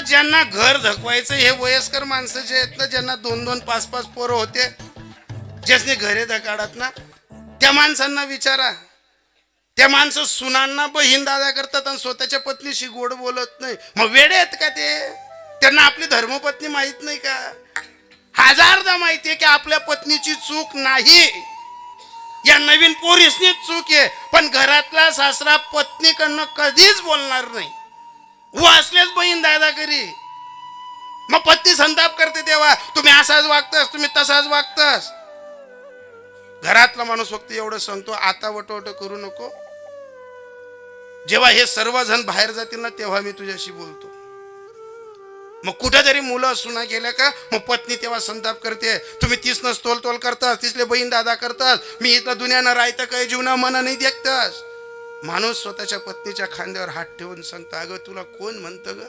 ज्यांना घर धकवायचं हे वयस्कर माणसं जे आहेत ना, ज्यांना 2-2 5-5 पोरं होते, ज्यासने घरे धकाडत ना, त्या माणसांना विचारा. त्या माणसं सुनांना बहीण दादा करतात आणि स्वतःच्या पत्नीशी गोड बोलत नाही. मग वेडे आहेत का ते? त्यांना आपली धर्मपत्नी माहित नाही का? हजारदा माहितीये की आपल्या पत्नीची चूक नाही, या नवीन पोरीसनीच चूक आहे. पण घरातला सासरा पत्नीकडनं कधीच बोलणार नाही, वाचलेच बहीण दादा करी. मग पत्नी संताप करते तेव्हा तुम्ही असाच वागतास, तुम्ही तसाच वागतास. घरातला माणूस फक्त एवढं सांगतो, आता वटवट करू नको. जेव्हा हे सर्वजण बाहेर जातील ना, तेव्हा मी तुझ्याशी बोलतो. मग कुठेतरी मुलं सुना गेल्या का, मग पत्नी तेव्हा संताप करते, तुम्ही तीसनच तोल करतास, तिसले बहीण दादा करतास, मी इथलं दुनियानं राहतं काय जीवना मना नाही देखतास. माणूस स्वतःच्या पत्नीच्या खांद्यावर हात ठेवून सांगतो, अगं तुला कोण म्हणतं ग,